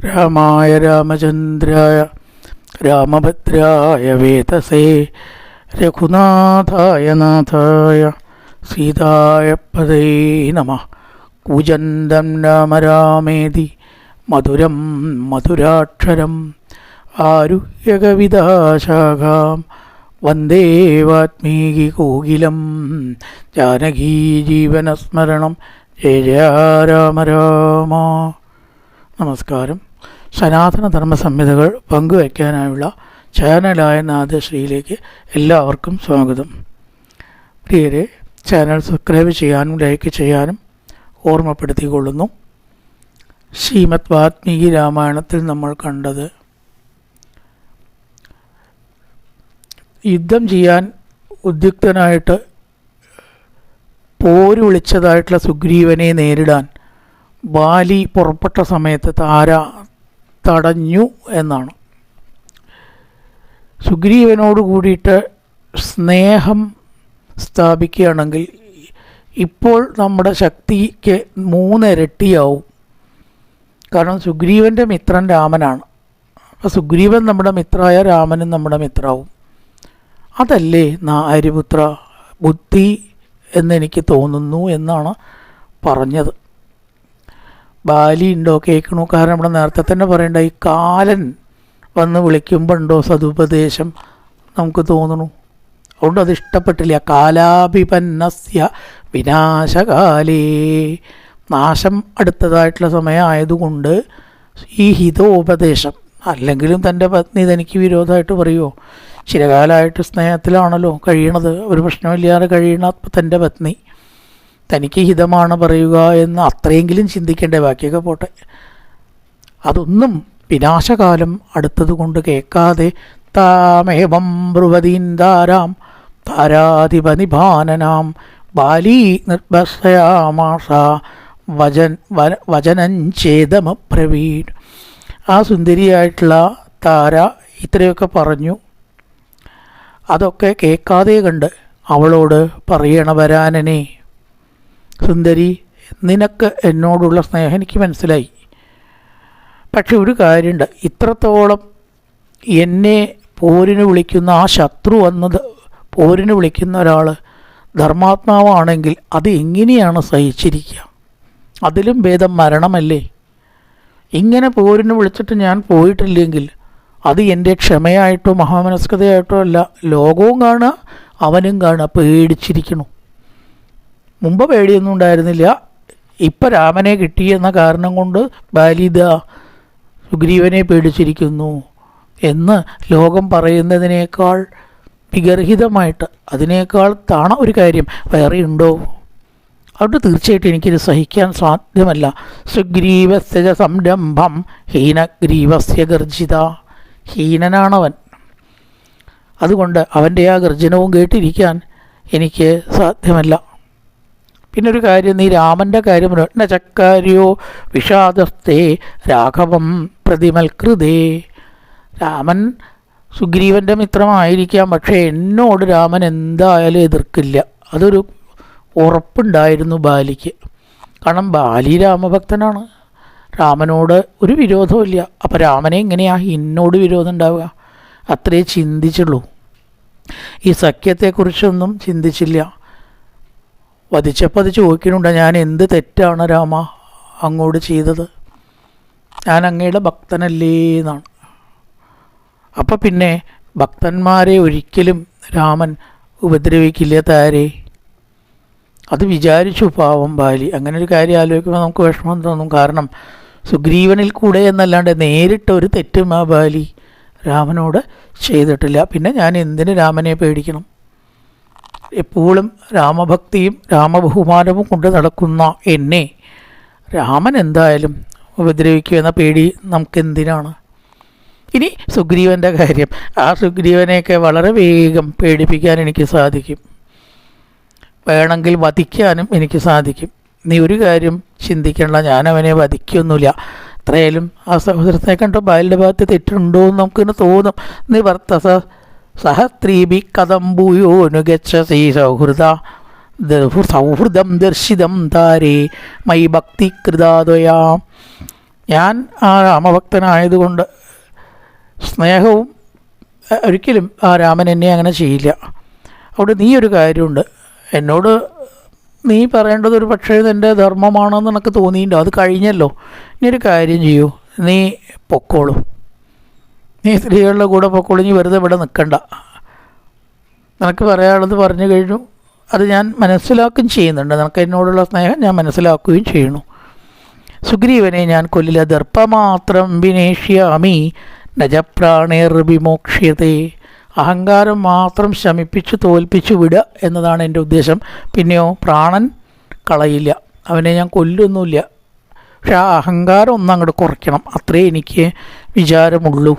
രാമായ രാമചന്ദ്രായ രാമഭദ്രായ വേതസേ രഘുനാഥായ നാഥായ സീതായ പദേ നമഃ. കൂജന്തം രാമ രാമേതി മധുരം മധുരാക്ഷരം ആരുഹ്യകവിതാശാഖാം വന്ദേ വാത്മീകി കോകിലം ജാനകീ ജീവനസ്മരണം ജയ ജയ രാമ രാമ. നമസ്കാരം. സനാതനധർമ്മ സംഹിതകൾ പങ്കുവയ്ക്കാനായുള്ള ചാനലായ നാദശ്രീയിലേക്ക് എല്ലാവർക്കും സ്വാഗതം. പ്രിയരെ, ചാനൽ സബ്സ്ക്രൈബ് ചെയ്യാനും ലൈക്ക് ചെയ്യാനും ഓർമ്മപ്പെടുത്തിക്കൊള്ളുന്നു. ശ്രീമദ് വാത്മീകി രാമായണത്തിൽ നമ്മൾ കണ്ടത് യുദ്ധം ചെയ്യാൻ ഉദ്യുക്തനായിട്ട് പോര് വിളിച്ചതായിട്ടുള്ള സുഗ്രീവനെ നേരിടാൻ ബാലി പുറപ്പെട്ട സമയത്ത് താര തടഞ്ഞു എന്നാണ്. സുഗ്രീവനോട് കൂടിയിട്ട് സ്നേഹം സ്ഥാപിക്കുകയാണെങ്കിൽ ഇപ്പോൾ നമ്മുടെ ശക്തിക്ക് 3 ഇരട്ടിയാവും. കാരണം സുഗ്രീവൻ്റെ മിത്രൻ രാമനാണ്. അപ്പോൾ സുഗ്രീവൻ നമ്മുടെ മിത്രമായ രാമനും നമ്മുടെ മിത്രാവും. അതല്ലേ ആര്യപുത്ര ബുദ്ധി എന്നെനിക്ക് തോന്നുന്നു എന്നാണ് പറഞ്ഞത്. ബാലി ഉണ്ടോ കേൾക്കണു? കാരണം ഇവിടെ നേരത്തെ തന്നെ പറയണ്ട, ഈ കാലൻ വന്ന് വിളിക്കുമ്പോൾ ഉണ്ടോ സതുപദേശം നമുക്ക് തോന്നണു. അതുകൊണ്ട് അത് ഇഷ്ടപ്പെട്ടില്ല. കാലാഭിപന്നസ്യ വിനാശകാലേ, നാശം അടുത്തതായിട്ടുള്ള സമയമായതുകൊണ്ട് ഈ ഹിതോപദേശം. അല്ലെങ്കിലും തൻ്റെ പത്നി തനിക്ക് വിരോധമായിട്ട് പറയുമോ? ചിരകാലമായിട്ട് സ്നേഹത്തിലാണല്ലോ കഴിയണത്, ഒരു പ്രശ്നമില്ലാതെ കഴിയണ തൻ്റെ പത്നി തനിക്ക് ഹിതമാണ് പറയുക എന്ന് അത്രയെങ്കിലും ചിന്തിക്കേണ്ടേ. ബാക്കിയൊക്കെ പോട്ടെ. അതൊന്നും വിനാശകാലം അടുത്തതുകൊണ്ട് കേൾക്കാതെ താമേവം ബ്രുവതീന്താരാം താരാധിപനിഭാനനാം ബാലീ നിർഭസയാമാഷ വചനഞ്ചേതമബ്രവീൻ. ആ സുന്ദരിയായിട്ടുള്ള താര ഇത്രയൊക്കെ പറഞ്ഞു. അതൊക്കെ കേൾക്കാതെ കണ്ട് അവളോട് പറയണ വരാനനെ, സുന്ദരി, നിനക്ക് എന്നോടുള്ള സ്നേഹം എനിക്ക് മനസ്സിലായി. പക്ഷെ ഒരു കാര്യമുണ്ട്, ഇത്രത്തോളം എന്നെ പോരിന് വിളിക്കുന്ന ആ ശത്രു വന്നത്, പോരിന് വിളിക്കുന്ന ഒരാൾ ധർമാത്മാവാണെങ്കിൽ അത് എങ്ങനെയാണ് സഹിച്ചിരിക്കുക? അതിലും ഭേദം മരണമല്ലേ? ഇങ്ങനെ പോരിന് വിളിച്ചിട്ട് ഞാൻ പോയിട്ടില്ലെങ്കിൽ അത് എൻ്റെ ക്ഷമയായിട്ടോ മഹാമനസ്കതയായിട്ടോ അല്ല, ലോകവും കാണുക അവനും കാണുക. പേടിച്ചിരിക്കണു. മുമ്പ് പേടിയൊന്നും ഉണ്ടായിരുന്നില്ല. ഇപ്പം രാമനെ കിട്ടിയെന്ന കാരണം കൊണ്ട് ബാലിദ സുഗ്രീവനെ പേടിച്ചിരിക്കുന്നു എന്ന് ലോകം പറയുന്നതിനേക്കാൾ വിഗർഹിതമായിട്ട്, അതിനേക്കാൾ താണ ഒരു കാര്യം വേറെ ഉണ്ടോ? അതുകൊണ്ട് തീർച്ചയായിട്ടും എനിക്കിത് സഹിക്കാൻ സാധ്യമല്ല. സുഗ്രീവസ്യ സംരംഭം ഹീനഗ്രീവസ്യ ഗർജിത. ഹീനനാണവൻ. അതുകൊണ്ട് അവൻ്റെ ആ ഗർജനവും കേട്ടിരിക്കാൻ എനിക്ക് സാധ്യമല്ല. പിന്നൊരു കാര്യം, നീ രാമൻ്റെ കാര്യം ചക്കാര്യോ വിഷാദസ്തേ രാഘവം പ്രതിമൽകൃതേ. രാമൻ സുഗ്രീവൻ്റെ മിത്രമായിരിക്കാം, പക്ഷേ എന്നോട് രാമൻ എന്തായാലും എതിർക്കില്ല. അതൊരു ഉറപ്പുണ്ടായിരുന്നു ബാലിക്ക്. കാരണം ബാലി രാമഭക്തനാണ്, രാമനോട് ഒരു വിരോധമില്ല. അപ്പോൾ രാമനെ എങ്ങനെയാണ് എന്നോട് വിരോധം ഉണ്ടാവുക? അത്രേ ചിന്തിച്ചുള്ളൂ. ഈ സഖ്യത്തെക്കുറിച്ചൊന്നും ചിന്തിച്ചില്ല. വധിച്ചപ്പോൾ അത് ചോദിക്കുന്നുണ്ട്, ഞാൻ എന്ത് തെറ്റാണ് രാമ അങ്ങോട്ട് ചെയ്തത്? ഞാൻ അങ്ങയുടെ ഭക്തനല്ലേ എന്നാണ്. അപ്പം പിന്നെ ഭക്തന്മാരെ ഒരിക്കലും രാമൻ ഉപദ്രവിക്കില്ല താരെ. അത് വിചാരിച്ചു പാവം ബാലി. അങ്ങനെ ഒരു കാര്യം ആലോചിക്കുമ്പോൾ നമുക്ക് വിഷമം തോന്നും. കാരണം സുഗ്രീവനിൽ കൂടെ എന്നല്ലാണ്ട് നേരിട്ട ഒരു തെറ്റും ആ ബാലി രാമനോട് ചെയ്തിട്ടില്ല. പിന്നെ ഞാൻ എന്തിന് രാമനെ പേടിക്കണം? എപ്പോഴും രാമഭക്തിയും രാമബഹുമാനവും കൊണ്ട് നടക്കുന്ന എന്നെ രാമൻ എന്തായാലും ഉപദ്രവിക്കുമെന്ന പേടി നമുക്കെന്തിനാണ്? ഇനി സുഗ്രീവൻ്റെ കാര്യം, ആ സുഗ്രീവനെയൊക്കെ വളരെ വേഗം പേടിപ്പിക്കാൻ എനിക്ക് സാധിക്കും. വേണമെങ്കിൽ വധിക്കാനും എനിക്ക് സാധിക്കും. നീ ഒരു കാര്യം ചിന്തിക്കണ്ട, ഞാൻ അവനെ വധിക്കൊന്നുമില്ല. എത്രയായാലും ആ സഹോദരത്തിനെ കണ്ടോ ബാലിൻ്റെ ഭാഗത്ത് തെറ്റുണ്ടോ എന്ന് നമുക്കിങ്ങനെ തോന്നും. നിവർത്തസ സഹസ്ത്രീഭി കദംബൂയോനുഗച്ഛസി സൗഹൃദ സൗഹൃദം ദർശിതം താരേ മൈ ഭക്തി കൃതാദ്വയാ. ഞാൻ ആ രാമഭക്തനായതുകൊണ്ട് സ്നേഹവും ഒരിക്കലും ആ രാമൻ എന്നെ അങ്ങനെ ചെയ്യില്ല. അവിടെ നീ ഒരു കാര്യമുണ്ട്, എന്നോട് നീ പറയേണ്ടത് ഒരു പക്ഷേ ഇതെൻ്റെ ധർമ്മമാണെന്ന് എനിക്ക് തോന്നിയിട്ടുണ്ടോ, അത് കഴിഞ്ഞല്ലോ. ഇനി ഒരു കാര്യം ചെയ്യൂ, നീ പൊക്കോളൂ, നീ സ്ത്രീകളുടെ കൂടെ പൊക്കോളൂ, നീ വെറുതെ ഇവിടെ നിൽക്കണ്ട. നിനക്ക് പറയാനുള്ളത് പറഞ്ഞു കഴിഞ്ഞു, അത് ഞാൻ മനസ്സിലാക്കുകയും ചെയ്യുന്നുണ്ട്, നിനക്ക് എന്നോടുള്ള സ്നേഹം ഞാൻ മനസ്സിലാക്കുകയും ചെയ്യുന്നു. സുഗ്രീവനെ ഞാൻ കൊല്ലില്ല, ദർപ്പമാത്രം വിനേഷ്യാമി നജപ്രാണേർ വിമോക്ഷ്യത്തെ. അഹങ്കാരം മാത്രം ശമിപ്പിച്ച് തോൽപ്പിച്ച് വിടുക എന്നതാണ് എൻ്റെ ഉദ്ദേശം. പിന്നെയോ പ്രാണൻ കളയില്ല, അവനെ ഞാൻ കൊല്ലൊന്നുമില്ല. പക്ഷെ ആ അഹങ്കാരം ഒന്ന് അങ്ങോട്ട് കുറയ്ക്കണം, അത്രേ എനിക്ക് വിചാരമുള്ളൂ.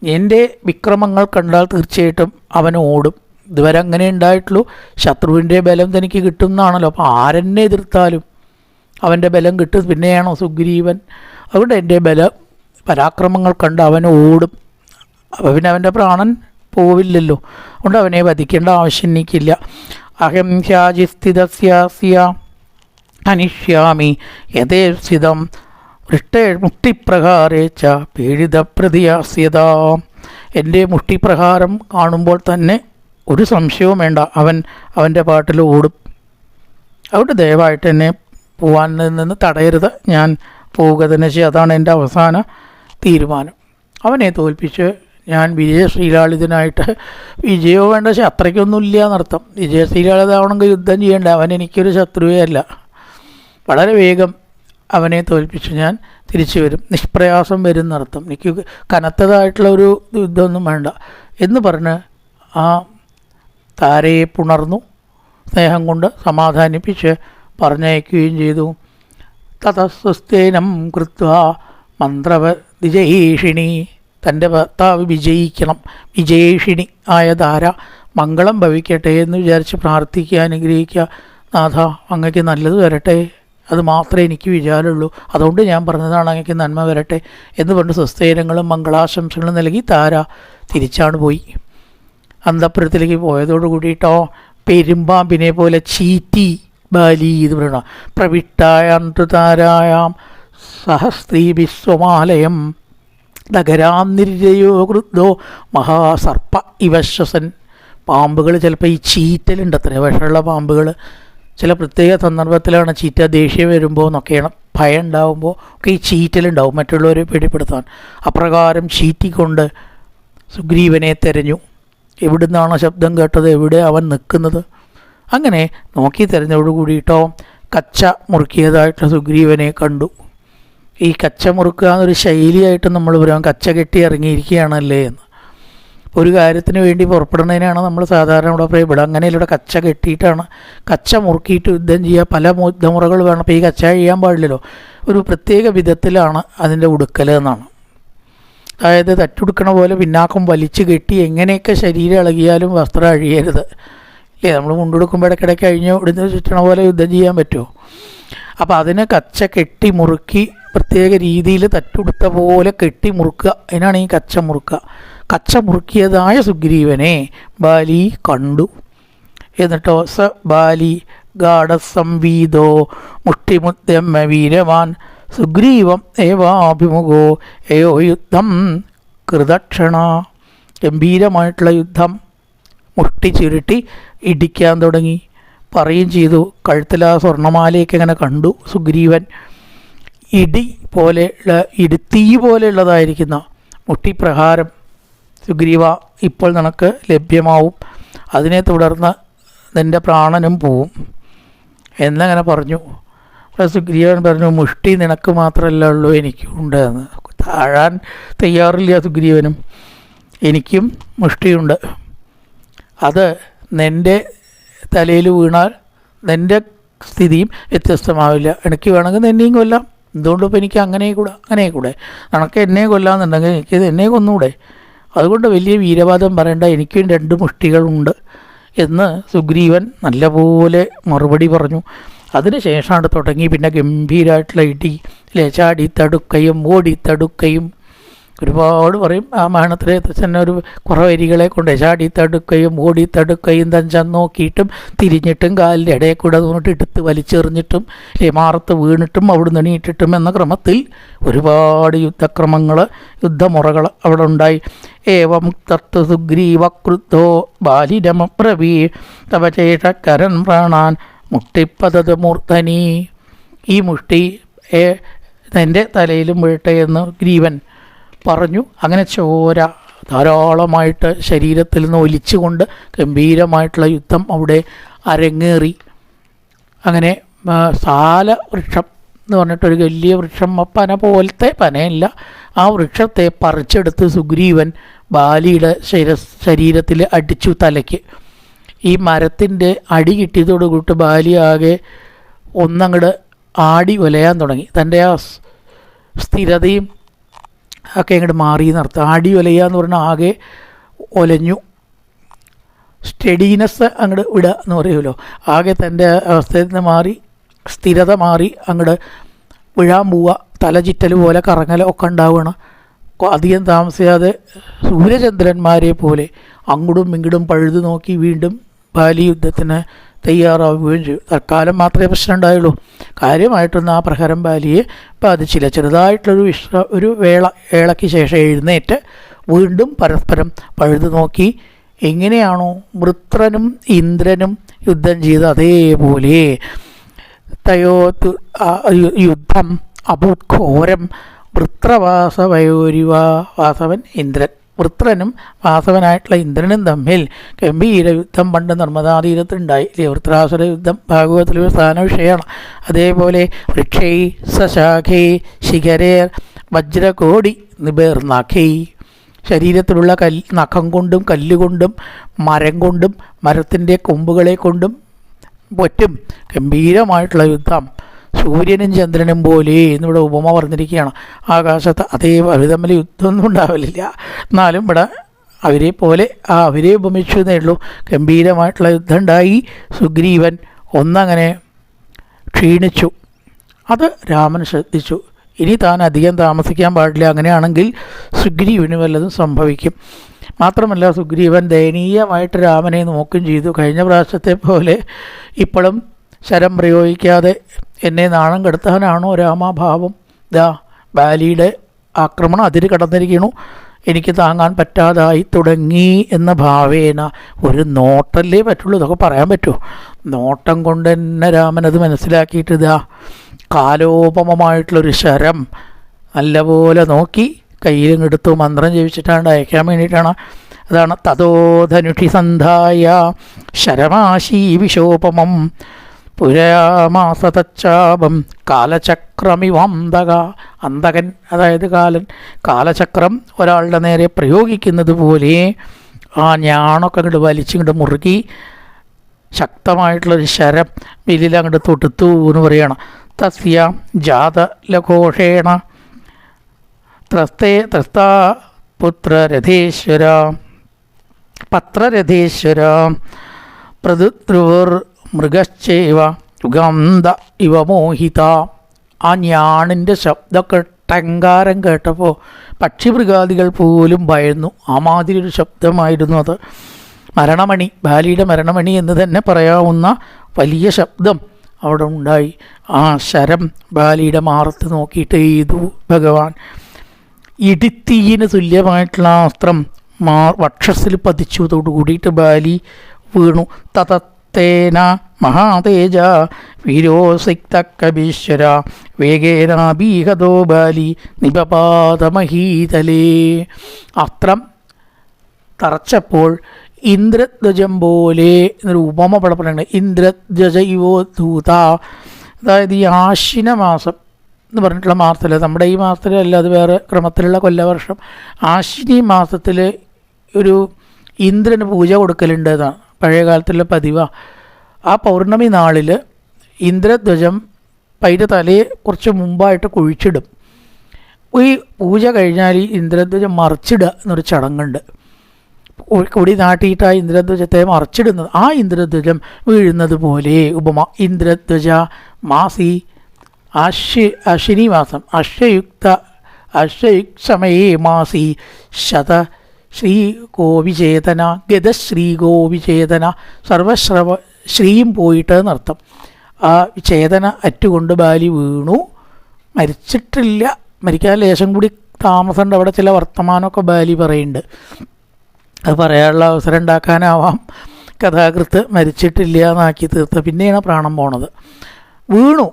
എൻ്റെ വിക്രമങ്ങൾ കണ്ടാൽ തീർച്ചയായിട്ടും അവൻ ഓടും. ഇതുവരെ അങ്ങനെ ഉണ്ടായിട്ടുള്ളൂ. ശത്രുവിൻ്റെ ബലം തനിക്ക് കിട്ടും എന്നാണല്ലോ. അപ്പോൾ ആരെന്നെ എതിർത്താലും അവൻ്റെ ബലം കിട്ടും. പിന്നെയാണോ സുഗ്രീവൻ? അതുകൊണ്ട് എൻ്റെ പരാക്രമങ്ങൾ കണ്ട് അവൻ ഓടും. അപ്പോൾ പിന്നെ അവൻ്റെ പ്രാണൻ പോവില്ലല്ലോ. അതുകൊണ്ട് അവനെ വധിക്കേണ്ട ആവശ്യം എനിക്കില്ല. അഹം ഹ്യാജിസ്ഥിതസ്യ അനിഷ്യാമി യഥേ സ്ഥിതം മുഷ്ടിപ്രഹാരേ ച പീഡിതപ്രതിയാസ്യത. എൻ്റെ മുഷ്ടിപ്രഹാരം കാണുമ്പോൾ തന്നെ ഒരു സംശയവും വേണ്ട, അവൻ്റെ പാട്ടിൽ ഓടും. അതുകൊണ്ട് ദയവായിട്ട് എന്നെ പോകാൻ നിന്ന് തടയരുത്, ഞാൻ പോവുക തന്നെ ചെയ്യും. അതാണ് എൻ്റെ അവസാന തീരുമാനം. അവനെ തോൽപ്പിച്ച് ഞാൻ വിജയശ്രീലാളിതനായിട്ട്, വിജയമോ വേണ്ട, പക്ഷേ അത്രയ്ക്കൊന്നുമില്ല എന്നർത്ഥം. വിജയശ്രീലാളിതാവണമെങ്കിൽ യുദ്ധം ചെയ്യേണ്ട, അവൻ എനിക്കൊരു ശത്രുവേ അല്ല. വളരെ വേഗം അവനെ തോൽപ്പിച്ച് ഞാൻ തിരിച്ചു വരും, നിഷ്പ്രയാസം വരും എന്നർത്ഥം. എനിക്ക് കനത്തതായിട്ടുള്ള ഒരു യുദ്ധമൊന്നും വേണ്ട എന്ന് പറഞ്ഞ് ആ താരയെ പുണർന്നു, സ്നേഹം കൊണ്ട് സമാധാനിപ്പിച്ച് പറഞ്ഞയക്കുകയും ചെയ്തു. തതസ്വസ്തേനം കൃത്വ മന്ത്രവ വിജയേഷിണി. തൻ്റെ ഭർത്താവ് വിജയിക്കണം, വിജയേഷിണി ആയ ധാര മംഗളം ഭവിക്കട്ടെ എന്ന് വിചാരിച്ച് പ്രാർത്ഥിക്കുക, അനുഗ്രഹിക്കുക. നാഥ, അങ്ങക്ക് നല്ലത് വരട്ടെ, അത് മാത്രമേ എനിക്ക് വിചാരമുള്ളൂ, അതുകൊണ്ട് ഞാൻ പറഞ്ഞതാണ് അങ്ങക്ക് നന്മ വരട്ടെ എന്ന് പറഞ്ഞ് സ്വസ്തേനങ്ങളും മംഗളാശംസകളും നൽകി താര തിരിച്ചാണ് പോയി. അന്തഃപുരത്തിലേക്ക് പോയതോടു കൂടിയിട്ടോ പെരുമ്പാമ്പിനെ പോലെ ചീറ്റി ബാലി ഇത് പറയണം. പ്രവിഷ്ടായാം സഹസ്രീ വിശ്വമാലയം നഗരാം നിരയോ കൃതോ മഹാസർപ്പ ഇവശ്വസൻ. പാമ്പുകൾ ചിലപ്പോൾ ഈ ചീറ്റലുണ്ട്, അത്ര വിഷമുള്ള പാമ്പുകൾ ചില പ്രത്യേക സന്ദർഭത്തിലാണ് ചീറ്റ. ദേഷ്യം വരുമ്പോൾ എന്നൊക്കെയാണ്, ഭയം ഉണ്ടാകുമ്പോൾ ഒക്കെ ഈ ചീറ്റലുണ്ടാവും മറ്റുള്ളവരെ പേടിപ്പെടുത്താൻ. അപ്രകാരം ചീറ്റിക്കൊണ്ട് സുഗ്രീവനെ തെരഞ്ഞു. എവിടുന്നാണോ ശബ്ദം കേട്ടത്, എവിടെ അവൻ നിൽക്കുന്നത്, അങ്ങനെ നോക്കി തിരഞ്ഞോട് കൂടിയിട്ടോ കച്ച മുറുക്കിയതായിട്ടുള്ള സുഗ്രീവനെ കണ്ടു. ഈ കച്ച മുറുക്കുക എന്നൊരു ശൈലിയായിട്ട് നമ്മൾ പറയാം, കച്ച കെട്ടി ഇറങ്ങിയിരിക്കുകയാണല്ലേ എന്ന്. ഒരു കാര്യത്തിന് വേണ്ടി പുറപ്പെടുന്നതിനാണ് നമ്മൾ സാധാരണ ഇവിടെ പറയും. ഇവിടെ അങ്ങനെയല്ല, ഇവിടെ കച്ച കെട്ടിയിട്ടാണ്, കച്ച മുറുക്കിയിട്ട് യുദ്ധം ചെയ്യുക. പല യുദ്ധമുറകൾ വേണം. അപ്പോൾ ഈ കച്ച ചെയ്യാൻ പാടില്ലല്ലോ, ഒരു പ്രത്യേക വിധത്തിലാണ് അതിൻ്റെ ഉടുക്കൽ എന്നാണ്. അതായത് തട്ടുടുക്കണ പോലെ പിന്നാക്കം വലിച്ചു കെട്ടി എങ്ങനെയൊക്കെ ശരീരം ഇളകിയാലും വസ്ത്രം അഴിയരുത്. അല്ലേ, നമ്മൾ മുണ്ടെടുക്കുമ്പോൾ ഇടയ്ക്കിടയ്ക്ക് കഴിഞ്ഞ് ഇവിടുന്ന് ചുറ്റണ പോലെ യുദ്ധം ചെയ്യാൻ പറ്റുമോ? അപ്പോൾ അതിനെ കച്ച കെട്ടി മുറുക്കി പ്രത്യേക രീതിയിൽ തട്ടുടുത്ത പോലെ കെട്ടി മുറുക്കുക, അതിനാണ് ഈ കച്ച മുറുക്കുക. കച്ച മുറുക്കിയതായ സുഗ്രീവനെ ബാലി കണ്ടു. എന്നിട്ടോ സ ബാലി ഗാഢസംവീതോ മുഷ്ടിമുദ്യമ വീരവാൻ സുഗ്രീവം ഏവാഭിമുഖോ ഏയോ യുദ്ധം കൃതക്ഷണ. ഗംഭീരമായിട്ടുള്ള യുദ്ധം, മുഷ്ടി ചുരുട്ടി ഇടിക്കാൻ തുടങ്ങി. പറയുകയും ചെയ്തു, കഴുത്തിലാ സ്വർണ്ണമാലയൊക്കെ ഇങ്ങനെ കണ്ടു സുഗ്രീവൻ. തീ പോലെയുള്ളതായിരിക്കുന്ന മുഷ്ടിപ്രഹാരം സുഗ്രീവ ഇപ്പോൾ നിനക്ക് ലഭ്യമാവും, അതിനെ തുടർന്ന് നിൻ്റെ പ്രാണനും പോവും എന്നങ്ങനെ പറഞ്ഞു. അപ്പോൾ സുഗ്രീവൻ പറഞ്ഞു, മുഷ്ടി നിനക്ക് മാത്രമല്ല ഉള്ളൂ, എനിക്കും ഉണ്ട് എന്ന്. താഴാൻ തയ്യാറില്ല സുഗ്രീവനും. എനിക്കും മുഷ്ടിയുണ്ട്, അത് നിൻ്റെ തലയിൽ വീണാൽ നിൻ്റെ സ്ഥിതിയും വ്യത്യസ്തമാവില്ല. എനിക്ക് വേണമെങ്കിൽ നിന്നെയും കൊല്ലാം, എന്തുകൊണ്ടിപ്പോൾ എനിക്ക് അങ്ങനെ കൂടെ നിനക്ക് എന്നെ കൊല്ലാമെന്നുണ്ടെങ്കിൽ എനിക്ക് എന്നെ കൊന്നൂടെ. അതുകൊണ്ട് വലിയ വീരവാദം പറയേണ്ട, എനിക്കും 2 മുഷ്ടികളുണ്ട് എന്ന് സുഗ്രീവൻ നല്ലപോലെ മറുപടി പറഞ്ഞു. അതിന് ശേഷമാണ് തുടങ്ങി പിന്നെ ഗംഭീരമായിട്ടുള്ള ഇടി, ചാടി തടുക്കയും ഓടി തടുക്കയും ഒരുപാട് പറയും രാമായണത്തിലെ തന്നെ ഒരു കുറേ വരികളെ കൊണ്ട് ചാടി തടുക്കുകയും ഓടി തടുക്കുകയും തഞ്ചം നോക്കിയിട്ടും തിരിഞ്ഞിട്ടും കാലിൻ്റെ ഇടയിൽ കൂടെ തോന്നിട്ട് എടുത്ത് വലിച്ചെറിഞ്ഞിട്ടും മാറത്ത് വീണിട്ടും അവിടെ നിന്ന് എണീറ്റിട്ടും എന്ന ക്രമത്തിൽ ഒരുപാട് യുദ്ധക്രമങ്ങൾ യുദ്ധമുറകൾ അവിടെ ഉണ്ടായി. ഏവം തത്തു സുഗ്രീവക്രുദ്ധോ ബാലിരമപ്രവീ തവചേഷക്കരൻ പ്രാണാൻ മുഷ്ടിപ്പതത് മൂർധനി. ഈ മുഷ്ടി എൻ്റെ തലയിലും വീഴട്ടെ എന്ന് ഗ്രീവൻ പറഞ്ഞു. അങ്ങനെ ചോര ധാരാളമായിട്ട് ശരീരത്തിൽ നിന്ന് ഒലിച്ചുകൊണ്ട് ഗംഭീരമായിട്ടുള്ള യുദ്ധം അവിടെ അരങ്ങേറി. അങ്ങനെ സാല വൃക്ഷം എന്ന് പറഞ്ഞിട്ടൊരു വലിയ വൃക്ഷം, പന പോലത്തെ പനയല്ല, ആ വൃക്ഷത്തെ പറിച്ചെടുത്ത് സുഗ്രീവൻ ബാലിയുടെ ശരീരത്തിൽ അടിച്ചു തലയ്ക്ക്. ഈ മരത്തിൻ്റെ അടി കിട്ടിയതോടുകൂട്ട് ബാലി ആകെ ഒന്നങ്ങട് ആടി ഒലയാൻ തുടങ്ങി. തൻ്റെ ആ സ്ഥിരതയും ഒക്കെ അങ്ങോട്ട് മാറി എന്നർത്ഥം. ആടി ഒലയുക എന്ന് പറഞ്ഞാൽ ആകെ ഒലഞ്ഞു, സ്റ്റഡീനെസ് അങ്ങോട്ട് വിടുക എന്ന് പറയുമല്ലോ. ആകെ തൻ്റെ അവസ്ഥയിൽ നിന്ന് മാറി, സ്ഥിരത മാറി അങ്ങോട്ട് വിഴാൻ പോവുക, തലചിറ്റൽ പോലെ കറങ്ങൽ ഒക്കെ ഉണ്ടാവുകയാണ്. അധികം താമസിയാതെ സൂര്യചന്ദ്രന്മാരെ പോലെ അങ്ങോട്ടും ഇങ്ങോട്ടും പഴുതു നോക്കി വീണ്ടും ബാലി യുദ്ധത്തിന് തയ്യാറാവുകയും ചെയ്തു. തൽക്കാലം മാത്രമേ പ്രശ്നം ഉണ്ടായുള്ളൂ. കാര്യമായിട്ടൊന്നും ആ പ്രഹരം ബാലിയെ ബാധിച്ചില്ല. ചെറുതായിട്ടുള്ളൊരു വേളയ്ക്ക് ശേഷം എഴുന്നേറ്റ് വീണ്ടും പരസ്പരം പഴുതു നോക്കി. എങ്ങനെയാണോ വൃത്രനും ഇന്ദ്രനും യുദ്ധം ചെയ്ത് അതേപോലെ തയോത്ത് യുദ്ധം അഭൂത്ഘോരം വൃത്രവാസവയോരിവാസവൻ ഇന്ദ്രൻ. വൃത്രനും വാസവനായിട്ടുള്ള ഇന്ദ്രനും തമ്മിൽ ഗംഭീര യുദ്ധം പണ്ട് നർമ്മദാതീരത്തുണ്ടായി. വൃത്രാസുര യുദ്ധം ഭാഗവതത്തിലൊരു സ്ഥാന വിഷയമാണ്. അതേപോലെ വൃക്ഷൈ സശാഖൈ ശിഖരേർ വജ്രകോടി നിബേർനാഖൈ. ശരീരത്തിലുള്ള നഖം കൊണ്ടും കല്ലുകൊണ്ടും മരം കൊണ്ടും മരത്തിൻ്റെ കൊമ്പുകളെ കൊണ്ടും പറ്റും ഗംഭീരമായിട്ടുള്ള യുദ്ധം. സൂര്യനും ചന്ദ്രനും പോലെ എന്നിവിടെ ഉപമ പറഞ്ഞിരിക്കുകയാണ്. ആകാശത്ത് അതേ അവർ തമ്മിൽ യുദ്ധമൊന്നും ഉണ്ടാവില്ല, എന്നാലും ഇവിടെ അവരെ പോലെ അവരെ ഉപമിച്ചു എന്നേ ഉള്ളൂ. ഗംഭീരമായിട്ടുള്ള യുദ്ധം ഉണ്ടായി. സുഗ്രീവൻ ഒന്നങ്ങനെ ക്ഷീണിച്ചു. അത് രാമൻ ശ്രദ്ധിച്ചു. ഇനി താൻ അധികം താമസിക്കാൻ പാടില്ല, അങ്ങനെയാണെങ്കിൽ സുഗ്രീവന് വല്ലതും സംഭവിക്കും. മാത്രമല്ല സുഗ്രീവൻ ദയനീയമായിട്ട് രാമനെ നോക്കുകയും ചെയ്തു. കഴിഞ്ഞ പ്രാവശ്യത്തെ പോലെ ഇപ്പോഴും ശരം പ്രയോഗിക്കാതെ എന്നെ നാണം കെടുത്താനാണോ രാമഭാവം? ബാലിയുടെ ആക്രമണം അതിര് കടന്നിരിക്കണു, എനിക്ക് താങ്ങാൻ പറ്റാതായി തുടങ്ങി എന്ന ഭാവേന ഒരു നോട്ടല്ലേ പറ്റുള്ളൂ. ഇതൊക്കെ പറയാൻ പറ്റുമോ? നോട്ടം കൊണ്ട് തന്നെ രാമനത് മനസ്സിലാക്കിയിട്ട് കാലോപമമായിട്ടുള്ളൊരു ശരം നല്ലപോലെ നോക്കി കയ്യിലെടുത്തു മന്ത്രം ജപിച്ചിട്ടാണ് അയക്കാൻ വേണ്ടിയിട്ടാണ്. അതാണ് തതോ ധനുഷി സന്ധായ ശരമാശീ വിശോപമം പുരമാസതച്ചാപം കാലചക്രമിവന്തക. അന്തകൻ അതായത് കാലചക്രം ഒരാളുടെ നേരെ പ്രയോഗിക്കുന്നത് പോലെ ആ ഞാണൊക്കെ അങ്ങോട്ട് വലിച്ചിങ്ങോട്ട് മുറുകി ശക്തമായിട്ടുള്ളൊരു ശരം വില്ലിലങ്ങോട്ട് തൊടുത്തു എന്ന് പറയണം. തസ്യ ജാതലഘോഷേണ ത്രസ്താ പുത്രരഥേശ്വര പത്രരഥേശ്വര പ്രതുദ്രുവർ മൃഗശ്ചൈവ യുഗാന്ത ഇവ മോഹിത. ആ ഞാണിൻ്റെ ശബ്ദമൊക്കെ ടങ്കാരം കേട്ടപ്പോൾ പക്ഷിമൃഗാദികൾ പോലും ഭയന്നു. ആ മാതിരി ഒരു ശബ്ദമായിരുന്നു അത്. മരണമണി, ബാലിയുടെ മരണമണി എന്ന് തന്നെ പറയാവുന്ന വലിയ ശബ്ദം അവിടെ ഉണ്ടായി. ആ ശരം ബാലിയുടെ മാറത്ത് നോക്കിയിട്ട് എയ്തു ഭഗവാൻ. ഇടിത്തീയിന് തുല്യമായിട്ടുള്ള അസ്ത്രം വക്ഷസിൽ പതിച്ചതോടു കൂടിയിട്ട് ബാലി വീണു. തതത്തേന മഹാതേജ വീരോസിക്തകബീശ്വര വേഗേനാബീഹതോ ബാലി നിപപാതമഹീതലേ. അസ്ത്രം തറച്ചപ്പോൾ ഇന്ദ്രധ്വജം പോലെ എന്നൊരു ഉപമ പറയുന്നത്. ഇന്ദ്രധ്വജ ഇവോ ധൂത. അതായത് ഈ ആശ്വിന മാസം എന്ന് പറഞ്ഞിട്ടുള്ള മാസത്തിൽ, നമ്മുടെ ഈ മാസത്തിലല്ല, അത് വേറെ ക്രമത്തിലുള്ള കൊല്ലവർഷം, ആശ്വിനി മാസത്തിൽ ഒരു ഇന്ദ്രന് പൂജ കൊടുക്കലുണ്ട് എന്നാണ് പഴയ കാലത്തുള്ള പതിവാണ്. ആ പൗർണമി നാളിൽ ഇന്ദ്രധ്വജം അതിൻ്റെ തലയെ കുറച്ച് മുമ്പായിട്ട് കുഴിച്ചിടും. ഈ പൂജ കഴിഞ്ഞാൽ ഈ ഇന്ദ്രധ്വജം മറിച്ചിടുക എന്നൊരു ചടങ്ങുണ്ട്. കൊടി നാട്ടിയിട്ട് ആ ഇന്ദ്രധ്വജത്തെ മറിച്ചിടുന്നത്, ആ ഇന്ദ്രധ്വജം വീഴുന്നത് പോലെ ഉപമ. ഇന്ദ്രധ്വജ മാസി അശ്വിനി മാസം, അശ്വയുക്സമയേ മാസി ശത ശ്രീഗോവിചേതന ഗതശ്രീഗോവിചേതന സർവശ്രവ ശ്രീയും പോയിട്ട് എന്നർത്ഥം. ആ ചേതന അറ്റുകൊണ്ട് ബാലി വീണു. മരിച്ചിട്ടില്ല, മരിക്കാൻ ലേശം കൂടി താമസമുണ്ട്. അവിടെ ചില വർത്തമാനമൊക്കെ ബാലി പറയുന്നുണ്ട്. അത് പറയാനുള്ള അവസരം ഉണ്ടാക്കാനാവാം കഥാകൃത്ത് മരിച്ചിട്ടില്ല എന്നാക്കി തീർത്ത്. പിന്നെയാണ് പ്രാണം പോണത്. വീണു,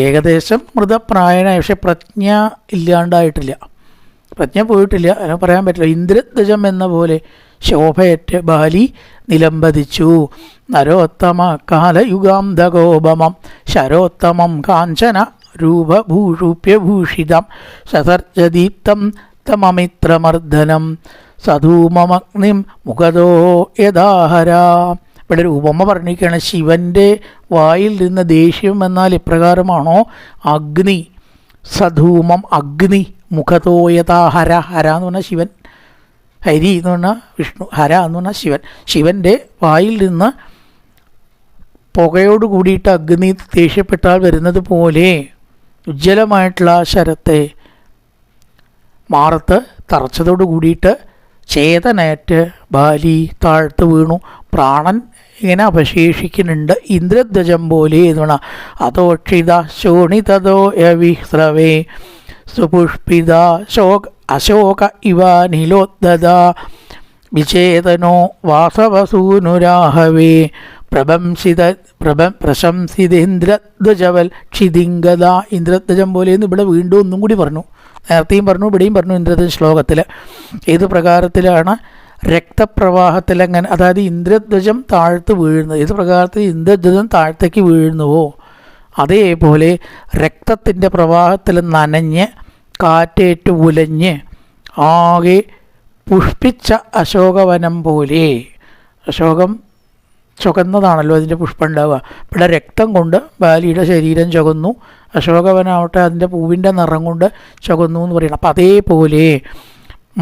ഏകദേശം മൃതപ്രായനായ, പക്ഷെ പ്രജ്ഞ ഇല്ലാണ്ടായിട്ടില്ല, പ്രജ്ഞ പോയിട്ടില്ല, അതിനെ പറയാൻ പറ്റില്ല. ഇന്ദ്രധ്വജം എന്ന പോലെ ശോഭയറ്റ് ബാലി നിലംപതിച്ചു. നരോത്തമ കാലയുഗാന്തകോപമം ശരോത്തമം കാഞ്ചന രൂപഭൂഷൂപ്യഭൂഷിതം സസർജദീപ്തം തമമിത്രമർദ്ദനം സധൂമമഗ്നിം മുഖതോ യഥാഹര. ഇവിടെ ഒരു ഉപമ പറഞ്ഞിരിക്കുകയാണ്. ശിവൻ്റെ വായിൽ നിന്ന് ദേഷ്യം എന്നാൽ ഇപ്രകാരമാണോ? അഗ്നി, സധൂമം അഗ്നി, മുഖതോ യഥാ ഹര. ഹര എന്ന് പറഞ്ഞാൽ ശിവൻ, ഹരി എന്ന് പറഞ്ഞാൽ വിഷ്ണു, ഹര എന്ന് പറഞ്ഞാൽ ശിവൻ. ശിവൻ്റെ വായിൽ നിന്ന് പുകയോട് കൂടിയിട്ട് അഗ്നി ദേഷ്യപ്പെട്ടാൽ വരുന്നത് പോലെ ഉജ്ജ്വലമായിട്ടുള്ള ശരത്തെ മാറത്ത് തറച്ചതോട് കൂടിയിട്ട് ചേതനേറ്റ് ബാലി താഴ്ത്ത് വീണു. പ്രാണൻ ഇങ്ങനെ അവശേഷിക്കുന്നുണ്ട്. ഇന്ദ്രധ്വജം പോലെ എന്ന് പറഞ്ഞാൽ അതോക്ഷിത ശോണിതോ യവിസ്രവേ സുപുഷ്പിത അശോക ഇവ നിലോദ്ദത വിചേതനോ വാസവസൂനുരാഹവേ പ്രശംസിതേന്ദ്രധ്വജവൽ ക്ഷിതിംഗത. ഇന്ദ്രധ്വജം പോലെ എന്ന് ഇവിടെ വീണ്ടും ഒന്നും കൂടി പറഞ്ഞു. നേരത്തെയും പറഞ്ഞു, ഇവിടെയും പറഞ്ഞു. ഇന്ദ്രധ്വജ ശ്ലോകത്തിൽ ഏത് പ്രകാരത്തിലാണ് രക്തപ്രവാഹത്തിൽ അങ്ങനെ, അതായത് ഇന്ദ്രധ്വജം താഴ്ത്ത് വീഴുന്നത്, ഏത് പ്രകാരത്തിൽ ഇന്ദ്രധ്വജം താഴത്തേക്ക് വീഴുന്നുവോ അതേപോലെ രക്തത്തിൻ്റെ പ്രവാഹത്തിൽ നനഞ്ഞ് കാറ്റേറ്റ് ഉലഞ്ഞ് ആകെ പുഷ്പിച്ച അശോകവനം പോലെ. അശോകം ചുവന്നതാണല്ലോ അതിൻ്റെ പുഷ്പം ഉണ്ടാവുക. ഇവിടെ രക്തം കൊണ്ട് ബാലിയുടെ ശരീരം ചുവന്നു, അശോകവനാവട്ടെ അതിൻ്റെ പൂവിൻ്റെ നിറം കൊണ്ട് ചുവന്നു എന്ന് പറയണം. അപ്പം അതേപോലെ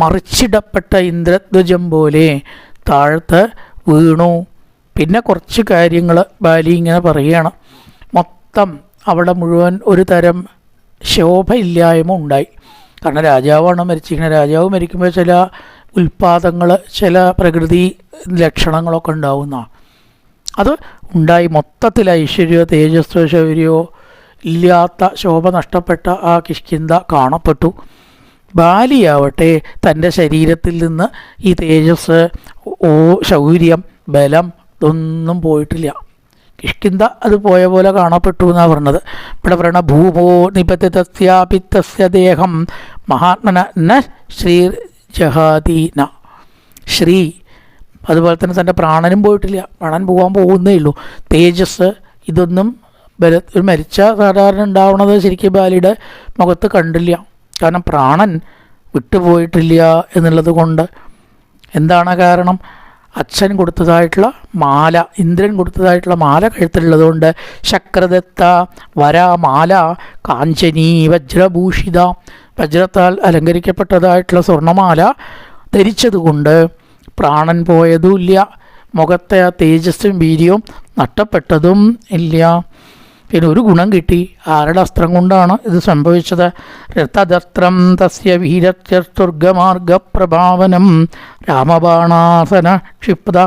മറിച്ചിടപ്പെട്ട ഇന്ദ്രധ്വജം പോലെ താഴത്ത് വീണു. പിന്നെ കുറച്ച് കാര്യങ്ങൾ ബാലി ഇങ്ങനെ പറയുകയാണ്. മൊത്തം അവിടെ മുഴുവൻ ഒരു തരം ശോഭയില്ലായ്മ ഉണ്ടായി. കാരണം രാജാവാണ് മരിച്ചിരിക്കുന്നത്. രാജാവ് മരിക്കുമ്പോൾ ചില ഉൽപ്പാദങ്ങൾ, ചില പ്രകൃതി ലക്ഷണങ്ങളൊക്കെ ഉണ്ടാവുന്ന അത് ഉണ്ടായി. മൊത്തത്തിൽ ഐശ്വര്യമോ തേജസ്സോ ശൗര്യമോ ഇല്ലാത്ത, ശോഭ നഷ്ടപ്പെട്ട ആ കിഷ്കിന്ധ കാണപ്പെട്ടു. ബാലിയാവട്ടെ തൻ്റെ ശരീരത്തിൽ നിന്ന് ഈ തേജസ്, ശൗര്യം, ബലം ഇതൊന്നും പോയിട്ടില്ല. കിഷ്കിന്ധ അത് പോയ പോലെ കാണപ്പെട്ടു എന്നാണ് പറഞ്ഞത്. ഇവിടെ പറയണ ഭൂമോ നിപതിതസ്യാപിത്തസ്യ ദേഹം മഹാത്മന ന ശ്രീർജഹാദീന. ശ്രീ അതുപോലെ തന്നെ തൻ്റെ പ്രാണനും പോയിട്ടില്ല, പ്രാണൻ പോകാൻ പോകുന്നേ ഉള്ളൂ. തേജസ് ഇതൊന്നും ഒരു മരിച്ച സാധാരണ ഉണ്ടാവുന്നത് ശരിക്കും ബാലിയുടെ മുഖത്ത് കണ്ടില്ല. കാരണം പ്രാണൻ വിട്ടുപോയിട്ടില്ല എന്നുള്ളത് കൊണ്ട്. എന്താണ് കാരണം? അച്ഛൻ കൊടുത്തതായിട്ടുള്ള മാല, ഇന്ദ്രൻ കൊടുത്തതായിട്ടുള്ള മാല കഴുത്തിലുള്ളതുകൊണ്ട്. ശക്രദത്ത വരാമാല കാഞ്ചനീ വജ്രഭൂഷിത, വജ്രത്താൽ അലങ്കരിക്കപ്പെട്ടതായിട്ടുള്ള സ്വർണ്ണമാല ധരിച്ചതുകൊണ്ട് പ്രാണൻ പോയതുമില്ല, മുഖത്തെ ആ തേജസ്സും വീര്യവും നഷ്ടപ്പെട്ടതും ഇല്ല. പിന്നെ ഒരു ഗുണം കിട്ടി. ആരുടെ അസ്ത്രം കൊണ്ടാണ് ഇത് സംഭവിച്ചത്? രഥദസ്ത്രം തസ്യ വീരത്യർത്തുർഗമാർഗപ്രഭാവനം രാമബാണാസന ക്ഷിപ്ത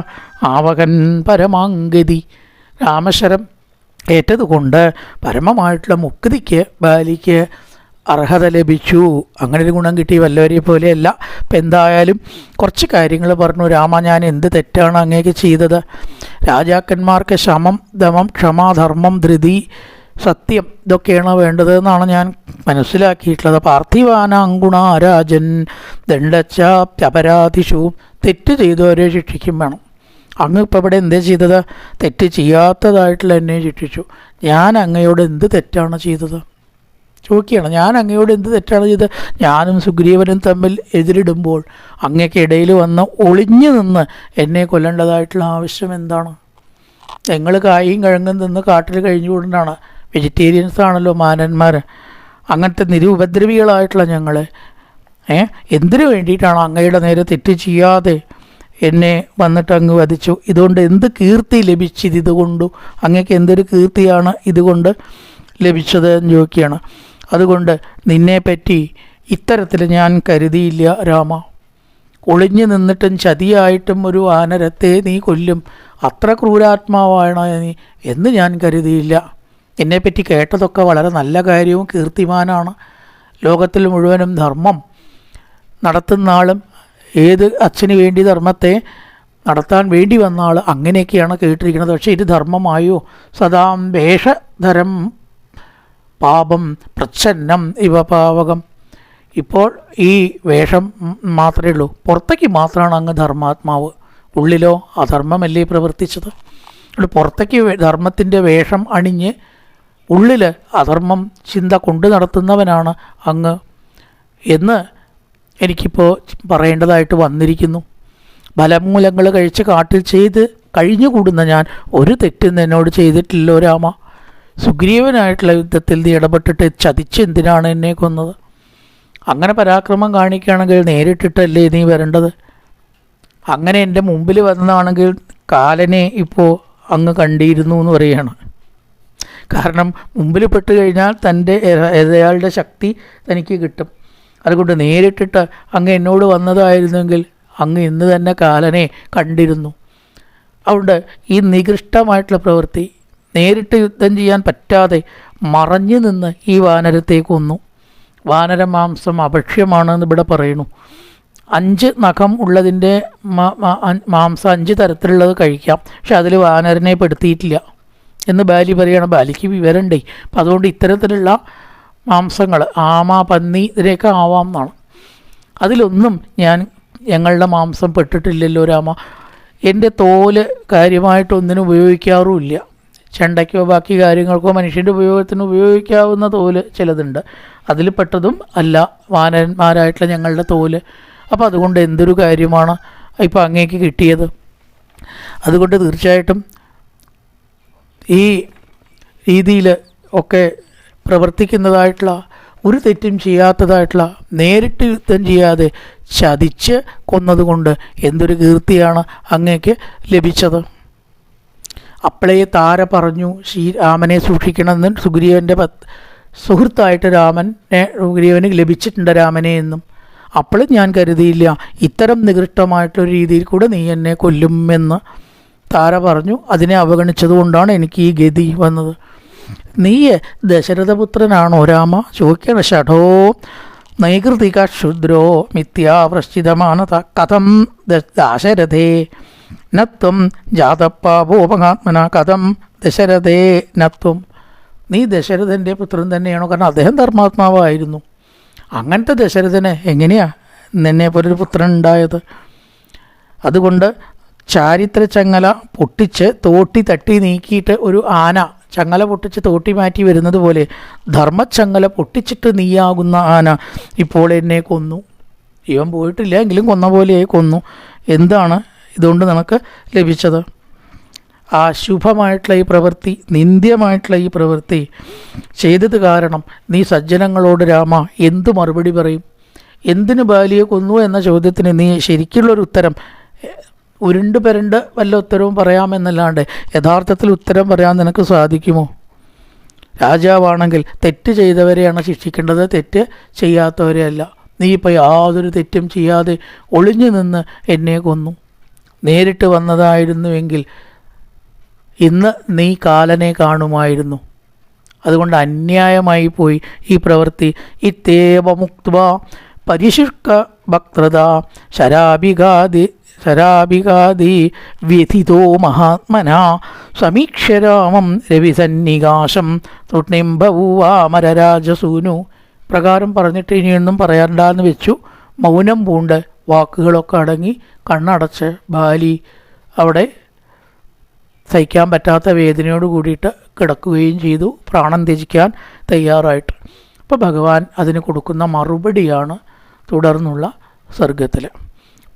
ആവകൻ പരമാംഗതി. രാമശരം ഏറ്റതുകൊണ്ട് പരമമായിട്ടുള്ള മുക്തിക്ക് ബാലിക്ക് അർഹത ലഭിച്ചു. അങ്ങനെ ഒരു ഗുണം കിട്ടി. വല്ലവരെ പോലെയല്ല. ഇപ്പം എന്തായാലും കുറച്ച് കാര്യങ്ങൾ പറഞ്ഞു. രാമ, ഞാൻ എന്ത് തെറ്റാണ് അങ്ങേക്ക് ചെയ്തത്? രാജാക്കന്മാർക്ക് ശമം, ദമം, ക്ഷമ, ധർമ്മം, ധൃതി, സത്യം ഇതൊക്കെയാണ് വേണ്ടത് എന്നാണ് ഞാൻ മനസ്സിലാക്കിയിട്ടുള്ളത്. പാർത്ഥിവാനാങ്കുണാരാജൻ ദണ്ഡച്ചാപ്യപരാധിഷു. തെറ്റ് ചെയ്തവരെ ശിക്ഷിക്കും വേണം. അങ്ങ് ഇപ്പം ഇവിടെ എന്തേ ചെയ്തത്? തെറ്റ് ചെയ്യാത്തതായിട്ടുള്ള എന്നെ ശിക്ഷിച്ചു. ഞാൻ അങ്ങയോട് എന്ത് തെറ്റാണ് ചെയ്തത് ചോദിക്കുകയാണ്. ഞാൻ അങ്ങയോട് എന്ത് തെറ്റാണ് ചെയ്തത്? ഞാനും സുഗ്രീവനും തമ്മിൽ എതിരിടുമ്പോൾ അങ്ങയ്ക്ക് ഇടയിൽ വന്ന് ഒളിഞ്ഞു നിന്ന് എന്നെ കൊല്ലേണ്ടതായിട്ടുള്ള ആവശ്യം എന്താണ്? ഞങ്ങൾ കായും കിഴങ്ങും നിന്ന് കാട്ടിൽ കഴിഞ്ഞുകൊണ്ടാണ്. വെജിറ്റേറിയൻസ് ആണല്ലോ മാനന്മാർ. അങ്ങനത്തെ നിരുപദ്രവികളായിട്ടുള്ള ഞങ്ങൾ എന്തിനു വേണ്ടിയിട്ടാണ് അങ്ങയുടെ നേരെ തെറ്റ് ചെയ്യാതെ എന്നെ വന്നിട്ട് അങ്ങ് വധിച്ചു? ഇതുകൊണ്ട് എന്ത് കീർത്തി ലഭിച്ചത്? ഇതുകൊണ്ടു അങ്ങക്ക് എന്തൊരു കീർത്തിയാണ് ഇതുകൊണ്ട് ലഭിച്ചത് എന്ന് ചോദിക്കുകയാണ്. അതുകൊണ്ട് നിന്നെപ്പറ്റി ഇത്തരത്തിൽ ഞാൻ കരുതിയില്ല രാമ. ഒളിഞ്ഞു നിന്നിട്ടും ചതിയായിട്ടും ഒരു വാനരത്തെ നീ കൊല്ലും, അത്ര ക്രൂരാത്മാവാണ് നീ എന്ന് ഞാൻ കരുതിയില്ല. എന്നെപ്പറ്റി കേട്ടതൊക്കെ വളരെ നല്ല കാര്യവും കീർത്തിമാനാണ്. ലോകത്തിൽ മുഴുവനും ധർമ്മം നടത്തുന്ന ആളും ഏത് അച്ഛന് വേണ്ടി ധർമ്മത്തെ നടത്താൻ വേണ്ടി വന്ന ആൾ അങ്ങനെയൊക്കെയാണ് കേട്ടിരിക്കുന്നത്. പക്ഷേ ഇത് ധർമ്മമായോ? സദാം വേഷധരം പാപം പ്രച്ഛന്നം ഇവ പാവകം. ഇപ്പോൾ ഈ വേഷം മാത്രമേ ഉള്ളൂ, പുറത്തേക്ക് മാത്രമാണ് അങ്ങ് ധർമാത്മാവ്, ഉള്ളിലോ അധർമ്മമല്ലേ പ്രവർത്തിച്ചത്. അതുകൊണ്ട് പുറത്തേക്ക് ധർമ്മത്തിൻ്റെ വേഷം അണിഞ്ഞ് ഉള്ളിൽ അധർമ്മം ചിന്ത കൊണ്ടു നടത്തുന്നവനാണ് അങ്ങ് എന്ന് എനിക്കിപ്പോൾ പറയേണ്ടതായിട്ട് വന്നിരിക്കുന്നു. ബലമൂലങ്ങൾ കഴിച്ച് കാട്ടിൽ ചെയ്ത് കഴിഞ്ഞുകൂടുന്ന ഞാൻ ഒരു തെറ്റും എന്നോട് ചെയ്തിട്ടില്ലോ രാമ. സുഗ്രീവനായിട്ടുള്ള യുദ്ധത്തിൽ നീ ഇടപെട്ടിട്ട് ചതിച്ച് എന്തിനാണ് എന്നെ കൊന്നത്? അങ്ങനെ പരാക്രമം കാണിക്കുകയാണെങ്കിൽ നേരിട്ടിട്ടല്ലേ നീ വരേണ്ടത്? അങ്ങനെ എൻ്റെ മുമ്പിൽ വന്നതാണെങ്കിൽ കാലനെ ഇപ്പോൾ അങ്ങ് കണ്ടിരുന്നു എന്ന് പറയുകയാണ്. കാരണം മുമ്പിൽ പെട്ട് കഴിഞ്ഞാൽ തൻ്റെ എതിരാളുടെ ശക്തി തനിക്ക് കിട്ടും. അതുകൊണ്ട് നേരിട്ടിട്ട് അങ്ങ് എന്നോട് വന്നതായിരുന്നെങ്കിൽ അങ്ങ് ഇന്ന് തന്നെ കാലനെ കണ്ടിരുന്നു. അതുകൊണ്ട് ഈ നികൃഷ്ടമായിട്ടുള്ള പ്രവൃത്തി, നേരിട്ട് യുദ്ധം ചെയ്യാൻ പറ്റാതെ മറഞ്ഞു നിന്ന് ഈ വാനരത്തെ കൊന്നു. വാനര മാംസം അഭക്ഷ്യമാണെന്ന് ഇവിടെ പറയുന്നു. 5 നഖം ഉള്ളതിൻ്റെ മാംസം 5 തരത്തിലുള്ളത് കഴിക്കാം, പക്ഷെ അതിൽ വാനരനെ പെടുത്തിയിട്ടില്ല എന്ന് ബാലി പറയുകയാണ്. ബാലിക്ക് വിവരമുണ്ടേ. അപ്പം അതുകൊണ്ട് ഇത്തരത്തിലുള്ള മാംസങ്ങൾ ആമ, പന്നി ഇതിലേക്ക് ആവാം എന്നാണ്. അതിലൊന്നും ഞങ്ങളുടെ മാംസം പെട്ടിട്ടില്ലല്ലോ രാമ. എൻ്റെ തോല് കാര്യമായിട്ടൊന്നിനും ഉപയോഗിക്കാറുമില്ല. ചെണ്ടയ്ക്കോ ബാക്കി കാര്യങ്ങൾക്കോ മനുഷ്യൻ്റെ ഉപയോഗത്തിന് ഉപയോഗിക്കാവുന്ന തോല് ചിലതുണ്ട്, അതിൽ പെട്ടതും അല്ല വാനരന്മാരായിട്ടുള്ള ഞങ്ങളുടെ തോല്. അപ്പോൾ അതുകൊണ്ട് എന്തൊരു കാര്യമാണ് ഇപ്പോൾ അങ്ങേക്ക് കിട്ടിയത്? അതുകൊണ്ട് തീർച്ചയായിട്ടും ഈ രീതിയിൽ ഒക്കെ പ്രവർത്തിക്കുന്നതായിട്ടുള്ള, ഒരു തെറ്റും ചെയ്യാത്തതായിട്ടുള്ള, നേരിട്ട് യുദ്ധം ചെയ്യാതെ ചതിച്ച് കൊന്നതുകൊണ്ട് എന്തൊരു കീർത്തിയാണ് അങ്ങേക്ക് ലഭിച്ചത്. അപ്പോഴേ താര പറഞ്ഞു ശ്രീരാമനെ സൂക്ഷിക്കണമെന്ന്. സുഗ്രീവൻ്റെ സുഹൃത്തായിട്ട് സുഗ്രീവന് ലഭിച്ചിട്ടുണ്ട് രാമനെ എന്നും. അപ്പോഴും ഞാൻ കരുതിയില്ല ഇത്തരം നികൃഷ്ടമായിട്ടൊരു രീതിയിൽ കൂടെ നീ എന്നെ കൊല്ലുമെന്ന് താര പറഞ്ഞു. അതിനെ അവഗണിച്ചതുകൊണ്ടാണ് എനിക്ക് ഈ ഗതി വന്നത്. നീ ദശരഥപുത്രനാണോ രാമ? ചോദിക്കണം. ഷഠോ നൈകൃതിക ക്ഷുദ്രോ മിഥ്യാവൃശ്ചിതമാനത കഥം ദശരഥേ നത്വം ജാതപ്പാപോപകാത്മന കഥം ദശരഥേ നത്വം. നീ ദശരഥൻ്റെ പുത്രൻ തന്നെയാണോ? കാരണം അദ്ദേഹം ധർമാത്മാവായിരുന്നു. അങ്ങനത്തെ ദശരഥന് എങ്ങനെയാണ് നിന്നെപ്പോലൊരു പുത്രൻ ഉണ്ടായത്? അതുകൊണ്ട് ചാരിത്ര ചങ്ങല പൊട്ടിച്ച് തോട്ടി തട്ടി നീക്കിയിട്ട് ഒരു ആന ചങ്ങല പൊട്ടിച്ച് തോട്ടി മാറ്റി വരുന്നത് പോലെ ധർമ്മച്ചങ്ങല പൊട്ടിച്ചിട്ട് നീയാകുന്ന ആന ഇപ്പോൾ എന്നെ കൊന്നു. ഇവൻ പോയിട്ടില്ല എങ്കിലും കൊന്ന പോലെയായി കൊന്നു. എന്താണ് ഇതുകൊണ്ട് നിനക്ക് ലഭിച്ചത്? ആ ശുഭമായിട്ടുള്ള ഈ പ്രവൃത്തി, നിന്ദ്യമായിട്ടുള്ള ഈ പ്രവൃത്തി ചെയ്തത് കാരണം നീ സജ്ജനങ്ങളോട് രാമ എന്തു മറുപടി പറയും? എന്തിനു ബാലിയെ കൊന്നു എന്ന ചോദ്യത്തിന് നീ ശരിക്കുള്ളൊരു ഉത്തരം, ഉരുണ്ട് പെരണ്ട് വല്ല ഉത്തരവും പറയാമെന്നല്ലാണ്ട് യഥാർത്ഥത്തിൽ ഉത്തരം പറയാൻ നിനക്ക് സാധിക്കുമോ? രാജാവാണെങ്കിൽ തെറ്റ് ചെയ്തവരെയാണ് ശിക്ഷിക്കേണ്ടത്, തെറ്റ് ചെയ്യാത്തവരെ അല്ല. നീ ഇപ്പോൾ യാതൊരു തെറ്റും ചെയ്യാതെ ഒളിഞ്ഞു നിന്ന് എന്നെ കൊന്നു. നേരിട്ട് വന്നതായിരുന്നുവെങ്കിൽ ഇന്ന് നീ കാലനെ കാണുമായിരുന്നു. അതുകൊണ്ട് അന്യായമായി പോയി ഈ പ്രവൃത്തി. ഇത്തേവമുക്ത പരിശുഷ്ക ഭക്തൃത ശരാഭികാതി വ്യഥിതോ മഹാത്മന സമീക്ഷരാമം രവിസന്നികാശം തൃഷ്ണിംബഭൂവാമരരാജസൂനു. പ്രകാരം പറഞ്ഞിട്ട് ഇനിയൊന്നും പറയാണ്ടാന്ന് വെച്ചു. മൗനം പൂണ്ട് വാക്കുകളൊക്കെ അടങ്ങി കണ്ണടച്ച് ബാലി അവിടെ സഹിക്കാൻ പറ്റാത്ത വേദനയോട് കൂടിയിട്ട് കിടക്കുകയും ചെയ്തു, പ്രാണൻ ത്യജിക്കാൻ തയ്യാറായിട്ട്. അപ്പോൾ ഭഗവാൻ അതിന് കൊടുക്കുന്ന മറുപടിയാണ് തുടർന്നുള്ള സർഗത്തിൽ.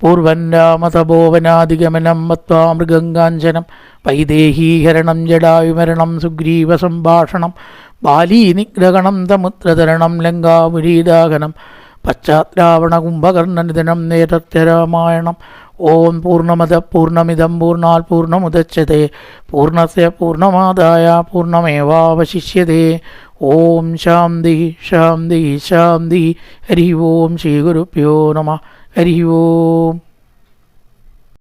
പൂർവൻ രാമതപോവനാദിഗമനം മത്വാ മൃഗങ്കാഞ്ചനം വൈദേഹീഹരണം ജടായുമരണം സുഗ്രീവ സംഭാഷണം ബാലീ നിഗ്രഹണം തമുദ്രതരണം ലങ്കാമുരീദാഹനം പശ്ചാത്രാവണ കുംഭകർണനിധനം നേതൃത്യ രാമായണം. ഓം പൂർണ്ണമദ പൂർണ്ണമിദം പൂർണ്ണാത് പൂർണ്ണമുദച്യത്തെ പൂർണ്ണസ്യ പൂർണ്ണമാദായ പൂർണ്ണമേവാവശിഷ്യത്തെ. ഓം ശാന്തി ശാന്തി ശാന്തി. ഹരി ഓം ശ്രീ ഗുരുഭ്യോ നമഃ. ഹരി ഓം.